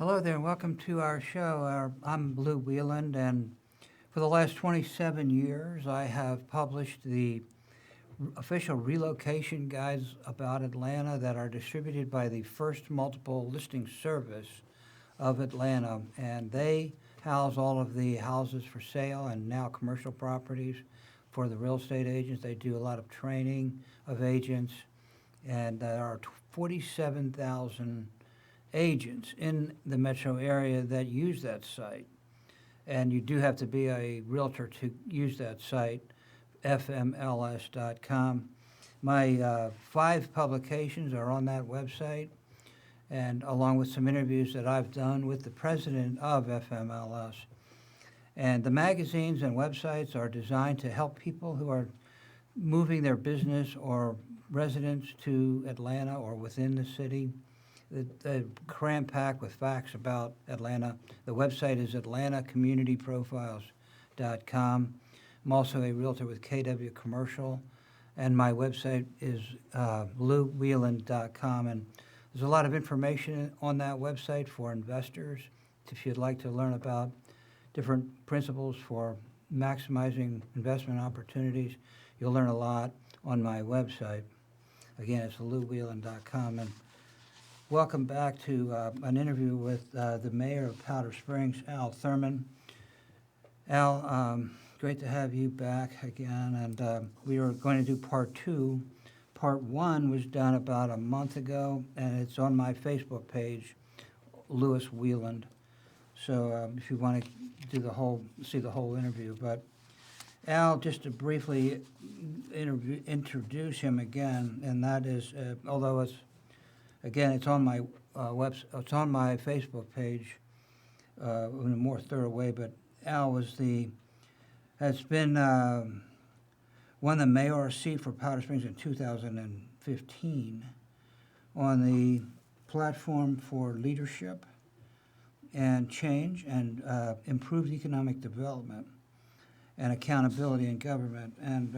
Hello there, and welcome to our show. I'm Lou Wieland, and for the last 27 years, I have published the official relocation guides about Atlanta that are distributed by the First Multiple Listing Service of Atlanta, and they house all of the houses for sale and now commercial properties for the real estate agents. They do a lot of training of agents, and there are 47,000 agents in the metro area that use that site. And you do have to be a realtor to use that site, fmls.com. My 5 publications are on that website, and along with some interviews that I've done with the president of FMLS. And the magazines and websites are designed to help people who are moving their business or residents to Atlanta or within the city. The cram-packed with facts about Atlanta. The website is atlantacommunityprofiles.com. I'm also a realtor with KW Commercial, and my website is louwieland.com. And there's a lot of information on that website for investors if you'd like to learn about different principles for maximizing investment opportunities. You'll learn a lot on my website. Again, it's louwieland.com. And welcome back to an interview with the mayor of Powder Springs, Al Thurman. Al, great to have you back again, and we are going to do part 2. Part 1 was done about a month ago, and it's on my Facebook page, Lewis Wieland. So if you want to see the whole interview. But Al, just to briefly introduce him again, and that is, although it's on my it's on my Facebook page in a more thorough way. But Al has been won the mayor's seat for Powder Springs in 2015 on the platform for leadership and change and improved economic development and accountability in government. And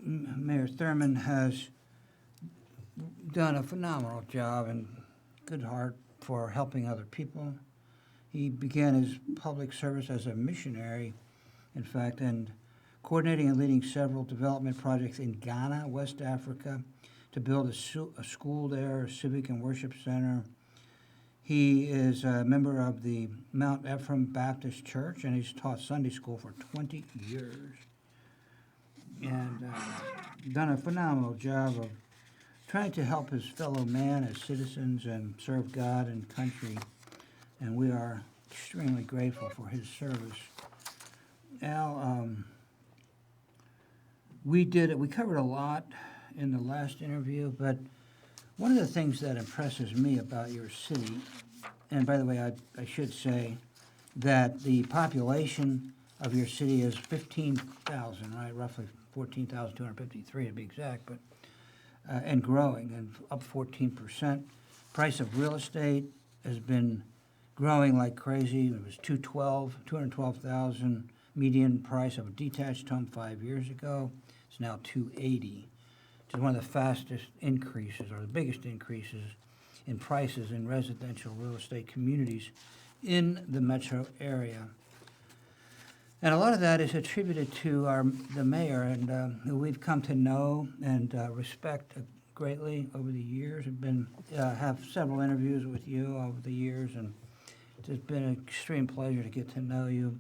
Mayor Thurman has done a phenomenal job and good heart for helping other people. He began his public service as a missionary, in fact, and coordinating and leading several development projects in Ghana, West Africa, to build a school there, a civic and worship center. He is a member of the Mount Ephraim Baptist Church, and he's taught Sunday school for 20 years. And done a phenomenal job of trying to help his fellow man as citizens and serve God and country, and we are extremely grateful for his service. Al, we covered a lot in the last interview, but one of the things that impresses me about your city, and by the way, I should say that the population of your city is 15,000, right? Roughly 14,253 to be exact, but and growing, and up 14%. Price of real estate has been growing like crazy. It was 212,000 median price of a detached home 5 years ago. It's now 280, which is one of the fastest increases or the biggest increases in prices in residential real estate communities in the metro area. And a lot of that is attributed to the mayor, and who we've come to know and respect greatly over the years. Have several interviews with you over the years, and it's been an extreme pleasure to get to know you.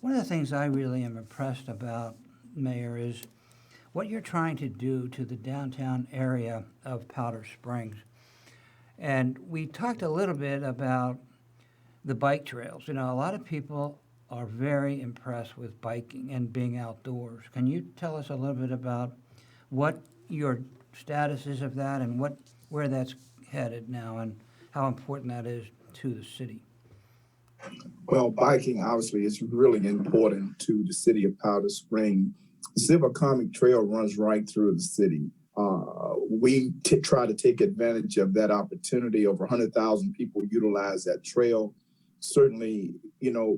One of the things I really am impressed about, Mayor, is what you're trying to do to the downtown area of Powder Springs. And we talked a little bit about the bike trails. You know, a lot of people are very impressed with biking and being outdoors. Can you tell us a little bit about what your status is of that and where that's headed now and how important that is to the city? Well, biking obviously is really important to the city of Powder Springs. The Silver Comic Trail runs right through the city. We try to take advantage of that opportunity. Over 100,000 people utilize that trail. Certainly,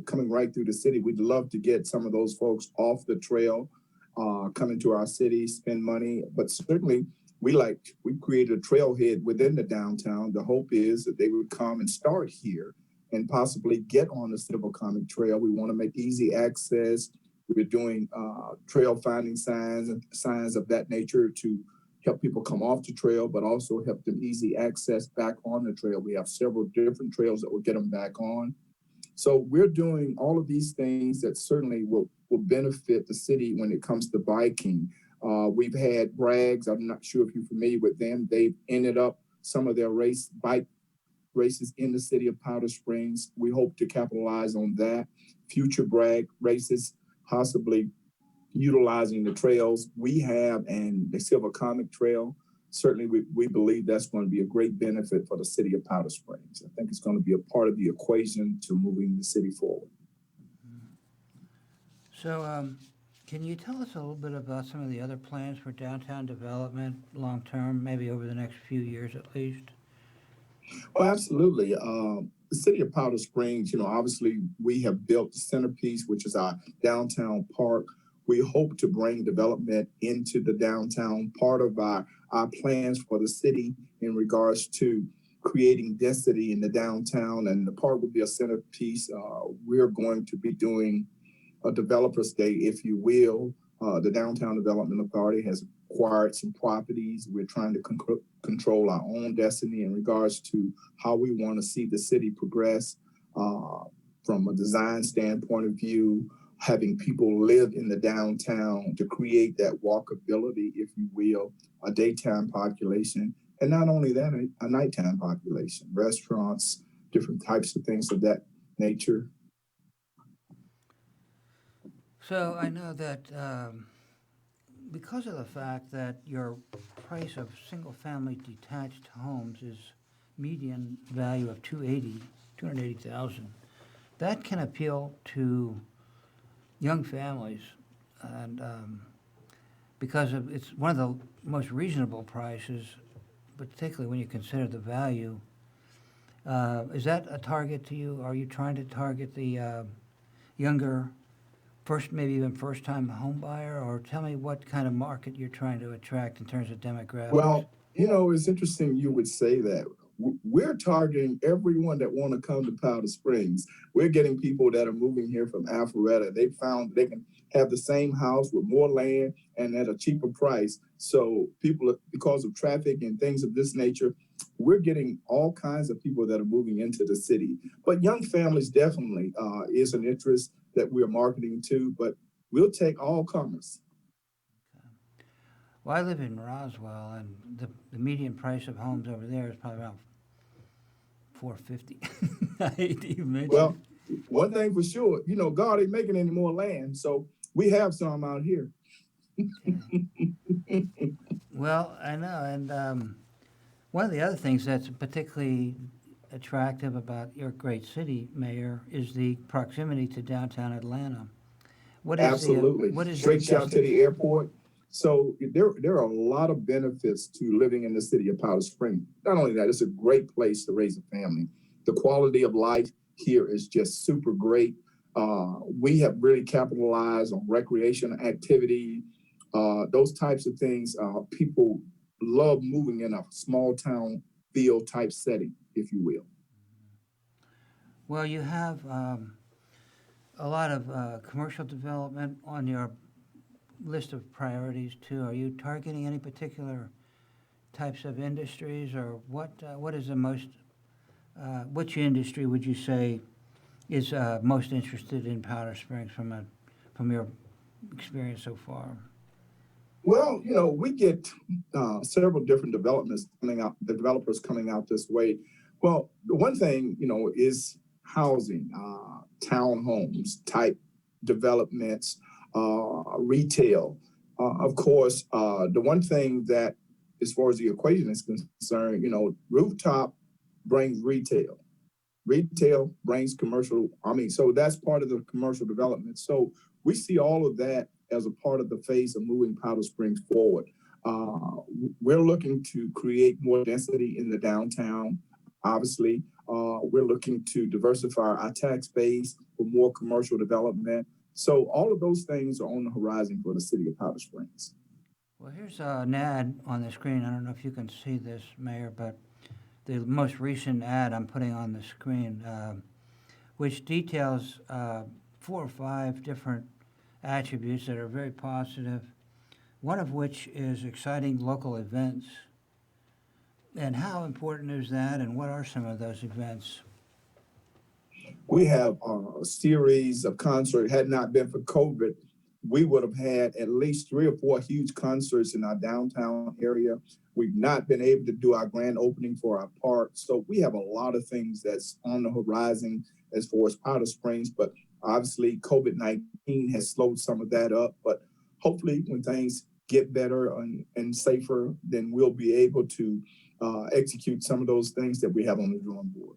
coming right through the city, we'd love to get some of those folks off the trail, come into our city, spend money. But certainly, we created a trailhead within the downtown. The hope is that they would come and start here and possibly get on the Silver Comic Trail. We want to make easy access. We're doing trail finding signs and signs of that nature to help people come off the trail, but also help them easy access back on the trail. We have several different trails that will get them back on. So we're doing all of these things that certainly will benefit the city when it comes to biking. We've had Brags. I'm not sure if you're familiar with them. They've ended up some of their bike races in the city of Powder Springs. We hope to capitalize on that. Future Bragg races, possibly utilizing the trails we have and the Silver Comic Trail. Certainly, we believe that's going to be a great benefit for the city of Powder Springs. I think it's going to be a part of the equation to moving the city forward. So, can you tell us a little bit about some of the other plans for downtown development long term, maybe over the next few years at least? Well, absolutely. The city of Powder Springs, obviously we have built the centerpiece, which is our downtown park. We hope to bring development into the downtown. Part of our plans for the city in regards to creating density in the downtown, and the park will be a centerpiece. We're going to be doing a developer's day, if you will. The Downtown Development Authority has acquired some properties. We're trying to control our own destiny in regards to how we want to see the city progress from a design standpoint of view, having people live in the downtown to create that walkability, if you will, a daytime population, and not only that, a nighttime population, restaurants, different types of things of that nature. So I know that because of the fact that your price of single-family detached homes is median value of 280,000, that can appeal to young families, and because it's one of the most reasonable prices, particularly when you consider the value. Is that a target to you? Are you trying to target the younger, maybe even first-time home buyer, or tell me what kind of market you're trying to attract in terms of demographics? Well, it's interesting you would say that. We're targeting everyone that want to come to Powder Springs. We're getting people that are moving here from Alpharetta. They found they can have the same house with more land and at a cheaper price. So people, because of traffic and things of this nature, we're getting all kinds of people that are moving into the city. But young families definitely is an interest that we're marketing to, but we'll take all comers. Well, I live in Roswell, and the median price of homes over there is probably around $450. I hate to even mention. Well, one thing for sure, God ain't making any more land, so we have some out here. Okay. Well, I know, and one of the other things that's particularly attractive about your great city, Mayor, is the proximity to downtown Atlanta. Absolutely. Straight shot to the airport. So there are a lot of benefits to living in the city of Powder Springs. Not only that, it's a great place to raise a family. The quality of life here is just super great. We have really capitalized on recreation activity, those types of things. People love moving in a small town feel type setting, if you will. Well, you have a lot of commercial development on your list of priorities too. Are you targeting any particular types of industries, or what is the most which industry would you say is most interested in Powder Springs from your experience so far? Well, we get several different developers coming out this way. Well, the one thing, is housing, townhomes type developments, retail. Of course, the one thing that, as far as the equation is concerned, rooftop brings retail. Retail brings commercial. So that's part of the commercial development. So we see all of that as a part of the phase of moving Powder Springs forward. We're looking to create more density in the downtown. Obviously, we're looking to diversify our tax base for more commercial development. So all of those things are on the horizon for the city of Powder Springs. Well, here's an ad on the screen. I don't know if you can see this, Mayor, but the most recent ad I'm putting on the screen, which details 4 or 5 different attributes that are very positive, one of which is exciting local events. And how important is that, and what are some of those events? We have a series of concerts. Had not been for COVID, we would have had at least 3 or 4 huge concerts in our downtown area. We've not been able to do our grand opening for our park. So we have a lot of things that's on the horizon as far as Powder Springs, but obviously COVID-19 has slowed some of that up. But hopefully when things get better and safer, then we'll be able to execute some of those things that we have on the drawing board.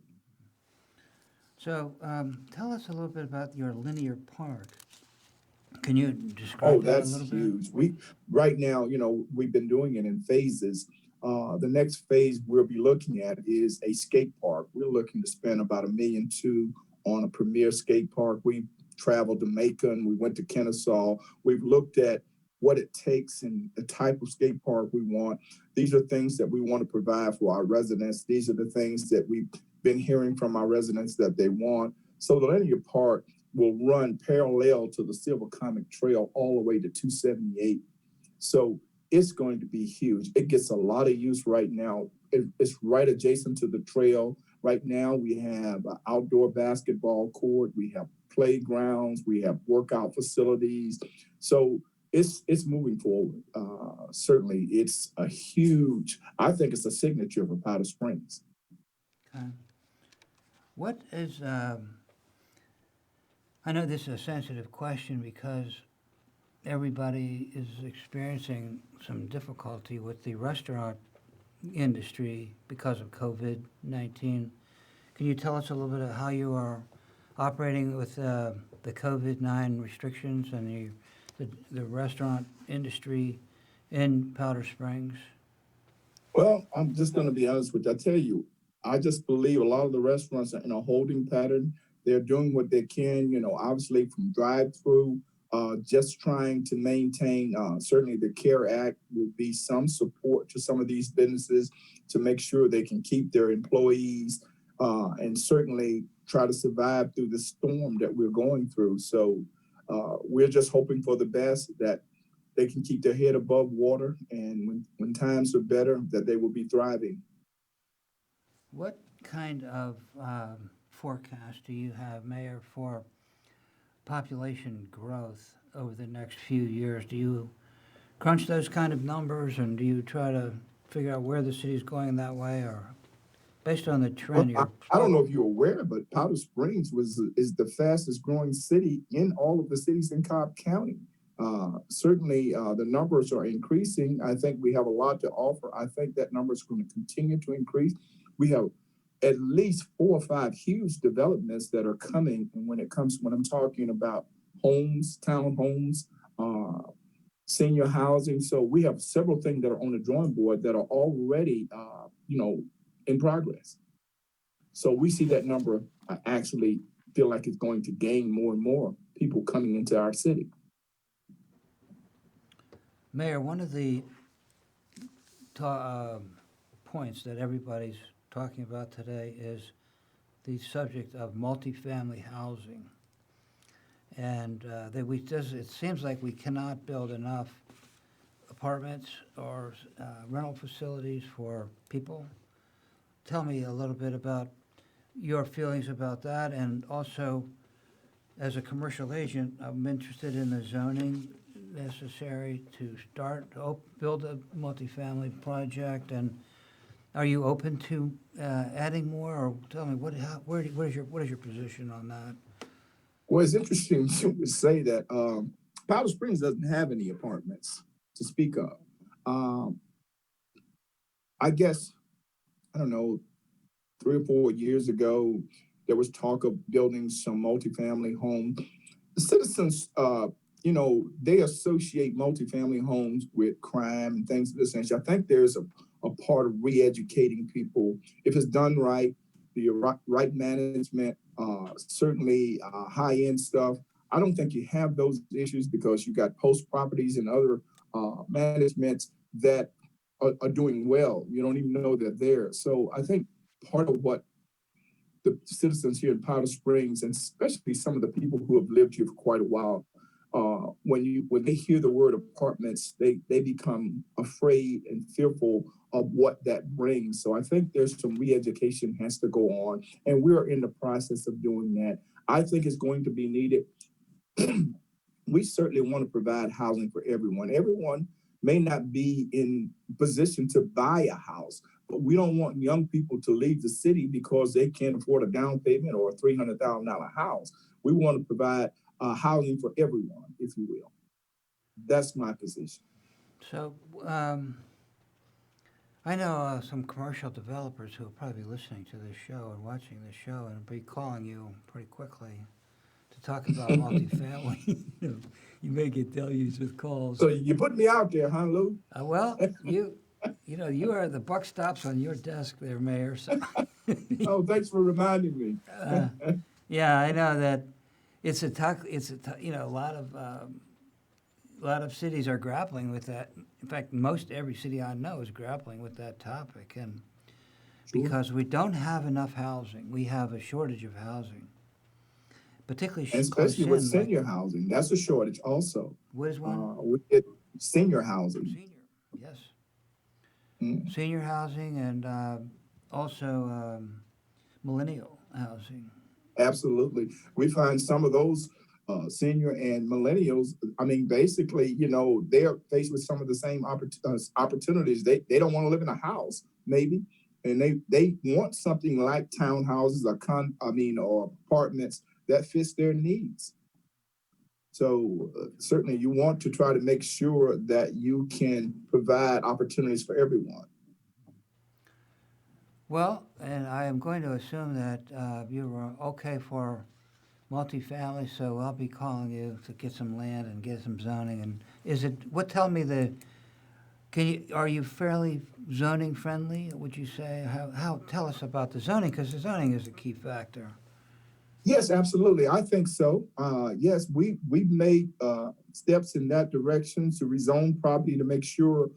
So tell us a little bit about your linear park. Can you Oh, describe that a that's little bit? huge. We right now, we've been doing it in phases. The next phase we'll be looking at is a skate park. We're looking to spend about $1.2 million on a premier skate park. We traveled to Macon. We went to Kennesaw. We've looked at what it takes and the type of skate park we want. These are things that we want to provide for our residents. These are the things that we've been hearing from our residents that they want. So the linear park will run parallel to the Silver Comic Trail all the way to 278. So it's going to be huge. It gets a lot of use right now. It's right adjacent to the trail. Right now, we have an outdoor basketball court, we have playgrounds, we have workout facilities. So it's moving forward. Certainly, it's a huge. I think it's a signature for Powder Springs. Okay. What is, I know this is a sensitive question because everybody is experiencing some difficulty with the restaurant industry because of COVID-19. Can you tell us a little bit of how you are operating with the COVID-19 restrictions and the restaurant industry in Powder Springs? Well, I'm just going to be honest with you. I tell you, I just believe a lot of the restaurants are in a holding pattern. They're doing what they can, obviously from drive through, just trying to maintain. Certainly, the CARE Act will be some support to some of these businesses to make sure they can keep their employees and certainly try to survive through the storm that we're going through. So we're just hoping for the best that they can keep their head above water, and when times are better, that they will be thriving. What kind of forecast do you have, Mayor, for population growth over the next few years? Do you crunch those kind of numbers, and do you try to figure out where the city's going that way, or based on the Well, trend I don't know if you're aware, but Powder Springs is the fastest growing city in all of the cities in Cobb County. Certainly, the numbers are increasing. I think we have a lot to offer. I think that number is going to continue to increase. We have at least 4 or 5 huge developments that are coming. And when I'm talking about homes, townhomes, senior housing, so we have several things that are on the drawing board that are already, in progress. So we see that number actually feel like it's going to gain more and more people coming into our city. Mayor, one of the points that everybody's talking about today is the subject of multifamily housing. And it seems like we cannot build enough apartments or rental facilities for people. Tell me a little bit about your feelings about that, and also, as a commercial agent, I'm interested in the zoning necessary to build a multifamily project. And are you open to adding more, or tell me what is your position on that? Well, it's interesting you would say that Powder Springs doesn't have any apartments to speak of. Um, I guess, I don't know, 3 or 4 years ago, there was talk of building some multifamily homes. The citizens, they associate multifamily homes with crime and things of this nature. I think there's a part of re-educating people. If it's done right, the right management, certainly high-end stuff. I don't think you have those issues because you got post properties and other managements that are doing well. You don't even know they're there. So I think part of what the citizens here in Powder Springs, and especially some of the people who have lived here for quite a while, when they hear the word apartments, they become afraid and fearful of what that brings. So I think there's some re-education has to go on, and we're in the process of doing that. I think it's going to be needed. We certainly want to provide housing for everyone. Everyone may not be in position to buy a house, but we don't want young people to leave the city because they can't afford a down payment or a $300,000 house. We want to provide housing for everyone, if you will. That's my position. So I know some commercial developers who will probably be listening to this show and watching this show and will be calling you pretty quickly to talk about multifamily. You may get deluged with calls. So you put me out there, huh, Lou? Well, you are the buck stops on your desk there, Mayor. So. Oh, thanks for reminding me. Yeah, I know that it's a lot of cities are grappling with that. In fact, most every city I know is grappling with that topic, and Sure. because we don't have enough housing, we have a shortage of housing, particularly And especially with senior housing, that's a shortage also. What is one? We get senior housing. Senior, yes. Senior housing and also millennial housing. Absolutely. We find some of those senior and millennials, I mean, basically, they're faced with some of the same opportunities. They don't want to live in a house, maybe, and they want something like townhouses or apartments that fits their needs. So certainly you want to try to make sure that you can provide opportunities for everyone. Well, and I am going to assume that you were okay for multifamily, so I'll be calling you to get some land and get some zoning. And tell me are you fairly zoning friendly, would you say? Tell us about the zoning, because the zoning is a key factor. Yes, absolutely. I think so. Yes, we've made steps in that direction to rezone property to make sure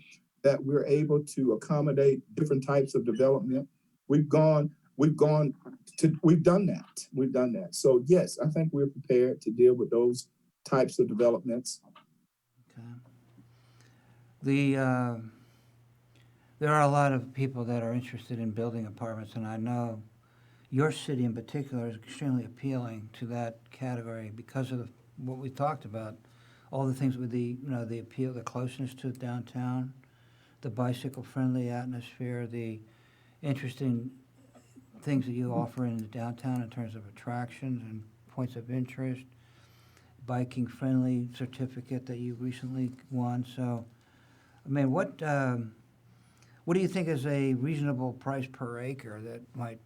that we're able to accommodate different types of development. We've done that. We've done that. So yes, I think we're prepared to deal with those types of developments. Okay. There are a lot of people that are interested in building apartments, and I know your city in particular is extremely appealing to that category because of what we talked about, all the things with the appeal, the closeness to downtown, the bicycle-friendly atmosphere, the interesting things that you offer in the downtown in terms of attractions and points of interest, biking-friendly certificate that you recently won. So, I mean, what do you think is a reasonable price per acre that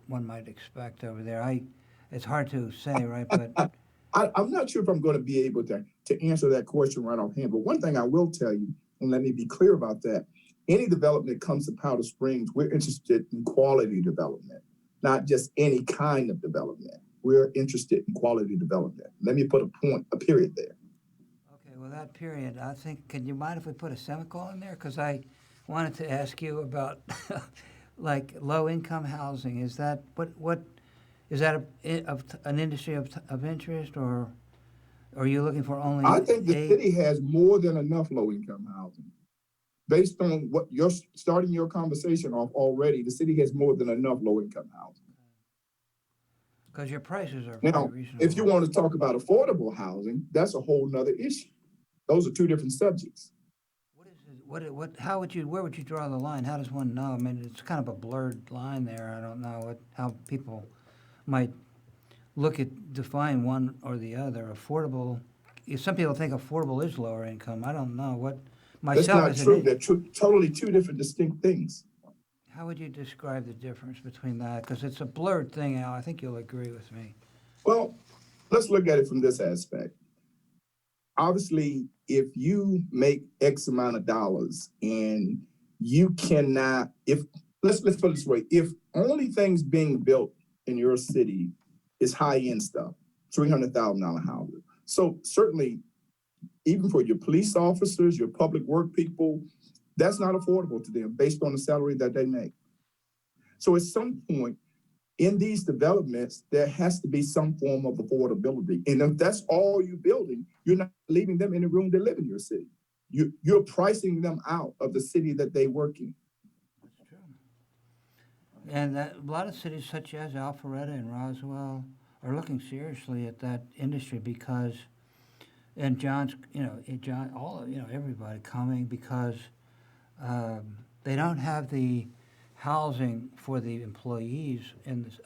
one might expect over there? It's hard to say, right? But I'm not sure if I'm going to be able to answer that question right offhand. But one thing I will tell you, and let me be clear about that: any development that comes to Powder Springs, we're interested in quality development, not just any kind of development. We're interested in quality development. Let me put a period there. Okay. Well, that period, I think. Can you mind if we put a semicolon there? Because I wanted to ask you about like low-income housing. Is that what is that an industry of interest, or are you looking for only? I think the city has more than enough low-income housing. Based on what you're starting your conversation off already, the city has more than enough low-income housing. Because your prices are now, very reasonable. If you want to talk about affordable housing, that's a whole nother issue. Those are two different subjects. Where would you draw the line? How does one know? I mean, it's kind of a blurred line there. I don't know how people might define one or the other. Affordable, some people think affordable is lower income. I don't know what myself. That's not true. They're totally two different distinct things. How would you describe the difference between that? Because it's a blurred thing, Al. I think you'll agree with me. Well, let's look at it from this aspect. Obviously, if you make X amount of dollars and you cannot, let's put it this way, if only things being built in your city is high-end stuff, $300,000 houses. So certainly even for your police officers, your public work people, that's not affordable to them based on the salary that they make. So at some point in these developments, there has to be some form of affordability. And if that's all you're building, you're not leaving them any room to live in your city. You're pricing them out of the city that they work in. That's true. And a lot of cities such as Alpharetta and Roswell are looking seriously at that industry because, and John's, John, everybody coming because they don't have the housing for the employees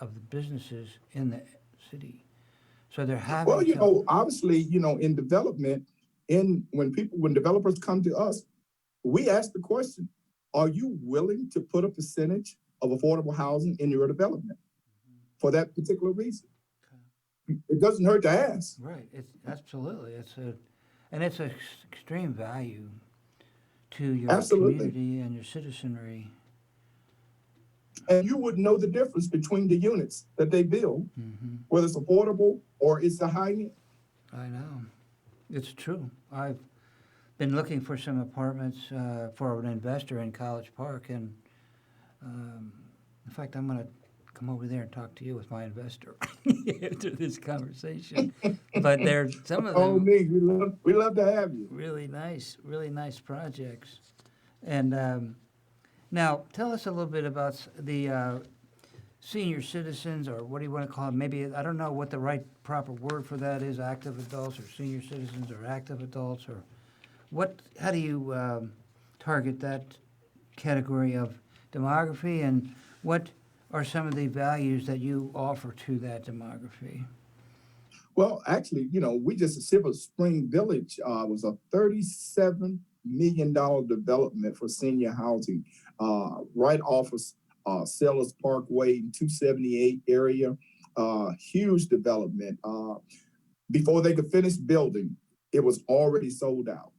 of the businesses in the city. So they're having obviously, in development, when developers come to us, we ask the question, are you willing to put a percentage of affordable housing in your development for that particular reason? Okay. It doesn't hurt to ask. Right. It's absolutely. It's an extreme value to your community and your citizenry. And you would know the difference between the units that they build, whether it's affordable or it's a high end. I know. It's true. I've been looking for some apartments for an investor in College Park, and in fact, I'm going to come over there and talk to you with my investor after this conversation. But there's some of them. Oh, me, we love to have you. Really nice projects. And now, tell us a little bit about the senior citizens, or what do you want to call them? Maybe, I don't know what the right proper word for that is, active adults or senior citizens or active adults, or how do you target that category of demography, and what are some of the values that you offer to that demography? Well, actually, we just, Silver Spring Village was a $37 million development for senior housing right off of Sellers Parkway in 278 area. Huge development. Before they could finish building, it was already sold out.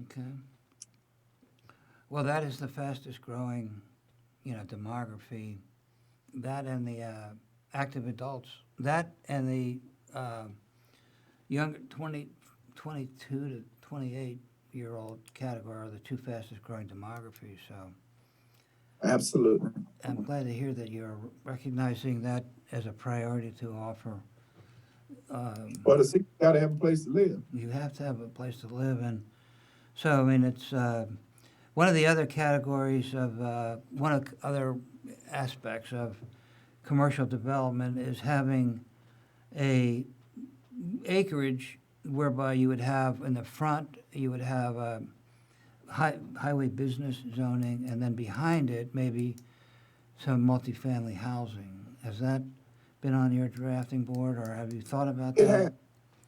Okay. Well, that is the fastest growing, demography. That and the active adults. That and the younger 22 to 28-year-old category are the two fastest growing demographies. So, absolutely. I'm glad to hear that you're recognizing that as a priority to offer. Well, the city's got to have a place to live. You have to have a place to live, and so I mean it's one of the other categories of one of other aspects of commercial development is having a acreage whereby you would have in the front you would have a highway business zoning, and then behind it maybe some multifamily housing. Has that been on your drafting board, or have you thought about that?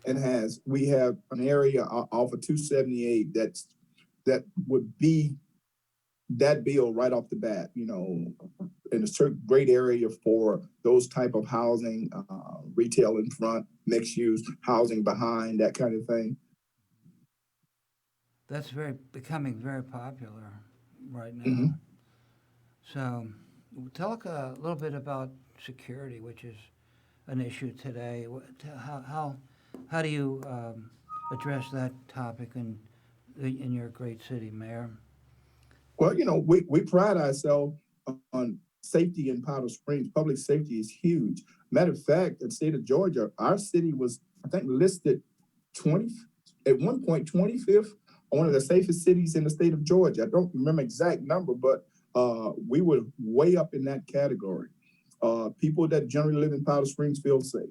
It has. We have an area off of 278 that would be that bill right off the bat, in a certain great area for those type of housing, retail in front, mixed use, housing behind, that kind of thing. That's becoming very popular right now. So talk a little bit about security, which is an issue today. How do you address that topic in your great city, Mayor? Well, we pride ourselves on safety in Powder Springs. Public safety is huge. Matter of fact, in the state of Georgia, our city was, I think, listed at one point 25th on one of the safest cities in the state of Georgia. I don't remember exact number, but we were way up in that category. People that generally live in Powder Springs feel safe.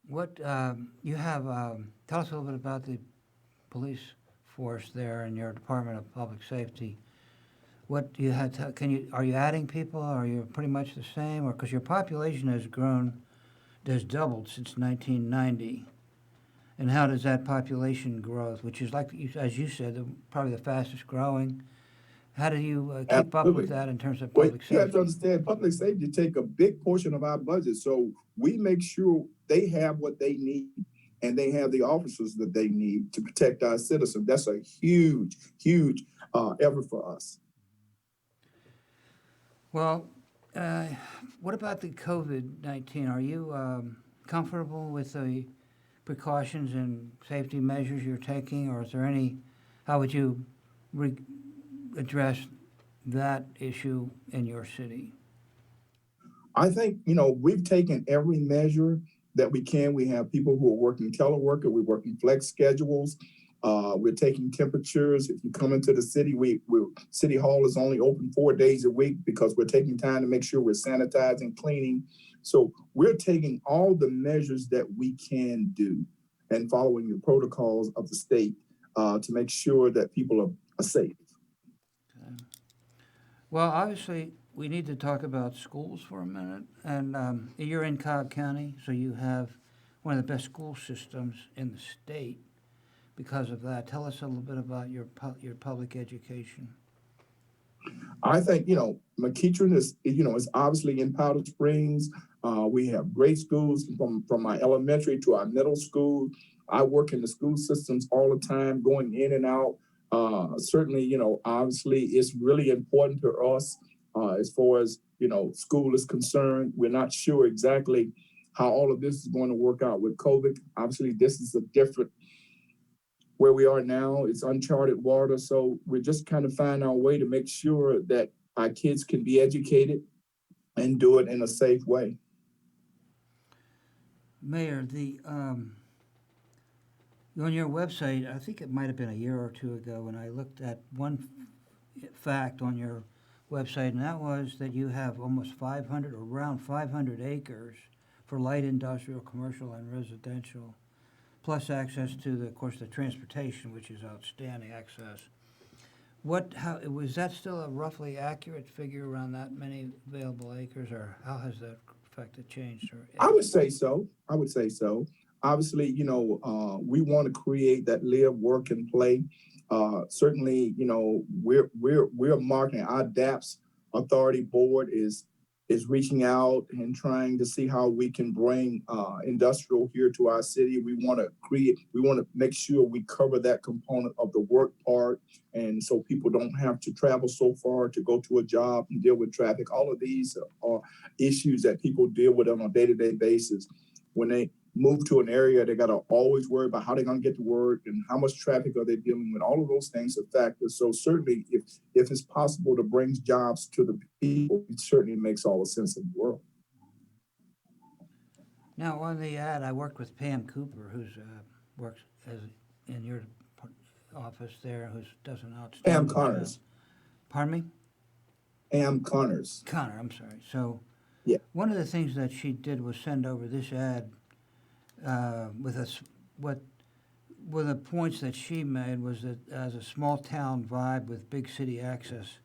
What you have? Tell us a little bit about the police force there in your Department of Public Safety. What do you have? Are you adding people? Or are you pretty much the same? Or because your population has doubled since 1990, and how does that population growth, which is as you said, probably the fastest growing? How do you keep up with that in terms of public safety? You have to understand, public safety take a big portion of our budget, so we make sure they have what they need and they have the officers that they need to protect our citizens. That's a huge, huge effort for us. Well, what about the COVID-19? Are you comfortable with the precautions and safety measures you're taking, or is there any, how would you address that issue in your city? I think, we've taken every measure that we can. We have people who are working telework, we're working flex schedules. We're taking temperatures. If you come into the city, City Hall is only open 4 days a week because we're taking time to make sure we're sanitizing, cleaning. So we're taking all the measures that we can do and following the protocols of the state to make sure that people are safe. Okay. Well, obviously, we need to talk about schools for a minute. And you're in Cobb County, so you have one of the best school systems in the state because of that. Tell us a little bit about your public education. I think, McEachern is obviously in Powder Springs. We have great schools from my elementary to our middle school. I work in the school systems all the time, going in and out. Certainly, obviously it's really important to us as far as, school is concerned. We're not sure exactly how all of this is going to work out with COVID. Obviously, this is a different where we are now. It's uncharted water. So we're just kind of finding our way to make sure that our kids can be educated and do it in a safe way. Mayor, on your website, I think it might have been a year or two ago, when I looked at one fact on your website, and that was that you have almost 500, or around 500 acres for light industrial, commercial, and residential, plus access to of course, the transportation, which is outstanding access. How was that still a roughly accurate figure, around that many available acres, or how has that affected changed? I would say so. Obviously, we want to create that live, work, and play. Certainly, we're marketing. Our DAPS Authority Board is reaching out and trying to see how we can bring industrial here to our city. We want to make sure we cover that component of the work part, and so people don't have to travel so far to go to a job and deal with traffic. All of these are issues that people deal with on a day-to-day basis. When they move to an area, they got to always worry about how they're going to get to work and how much traffic are they dealing with. All of those things are factors. So certainly, if it's possible to bring jobs to the people, it certainly makes all the sense in the world. Now, on the ad, I worked with Pam Cooper, who's works in your office there, who does an outstanding Pam Connors. job. Pardon me? Pam Connors. Connor, I'm sorry. So, yeah, one of the things that she did was send over this ad with us. One of the points that she made was that as a small town vibe with big city access.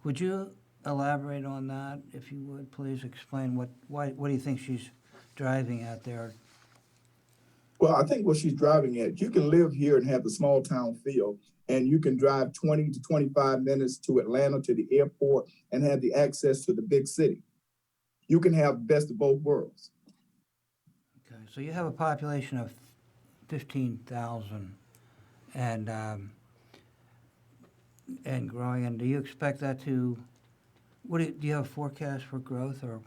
Would you elaborate on that, if you would, please? Explain what do you think she's driving at there? Well, I think what she's driving at, you can live here and have the small town feel, and you can drive 20 to 25 minutes to Atlanta, to the airport, and have the access to the big city. You can have best of both worlds. Okay, so you have a population of 15,000 and growing. And do you expect that to? Do you have a forecast for growth, or?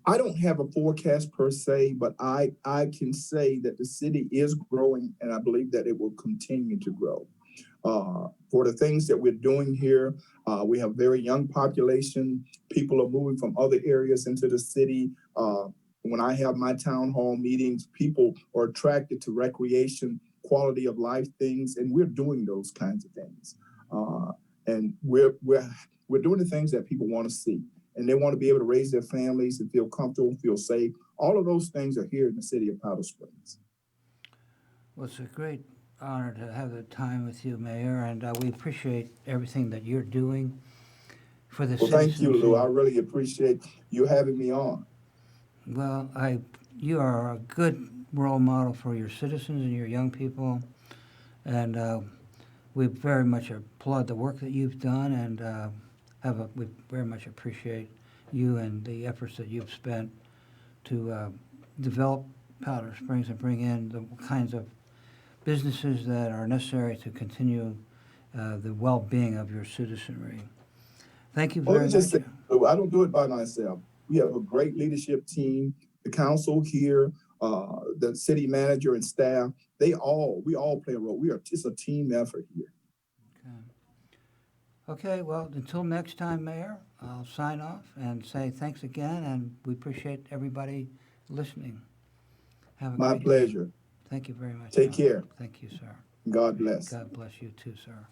I don't have a forecast per se, but I can say that the city is growing, and I believe that it will continue to grow. For the things that we're doing here, we have a very young population. People are moving from other areas into the city. When I have my town hall meetings, people are attracted to recreation, quality of life things, and we're doing those kinds of things. And we're doing the things that people want to see. And they want to be able to raise their families and feel comfortable, feel safe. All of those things are here in the city of Powder Springs. Well, it's a great honor to have the time with you, Mayor, and we appreciate everything that you're doing for the citizens. Well, thank you, Lou. I really appreciate you having me on. Well, you are a good role model for your citizens and your young people, and we very much applaud the work that you've done, and we very much appreciate you and the efforts that you've spent to develop Powder Springs and bring in the kinds of businesses that are necessary to continue the well-being of your citizenry. Thank you very much. I don't do it by myself. We have a great leadership team. the council here, the city manager and staff, we all play a role. It's a team effort here. Okay, well, until next time, Mayor, I'll sign off and say thanks again, and we appreciate everybody listening. Have a My great day. pleasure. Thank you very much. Take care. Thank you, sir. God bless. God bless you too, sir.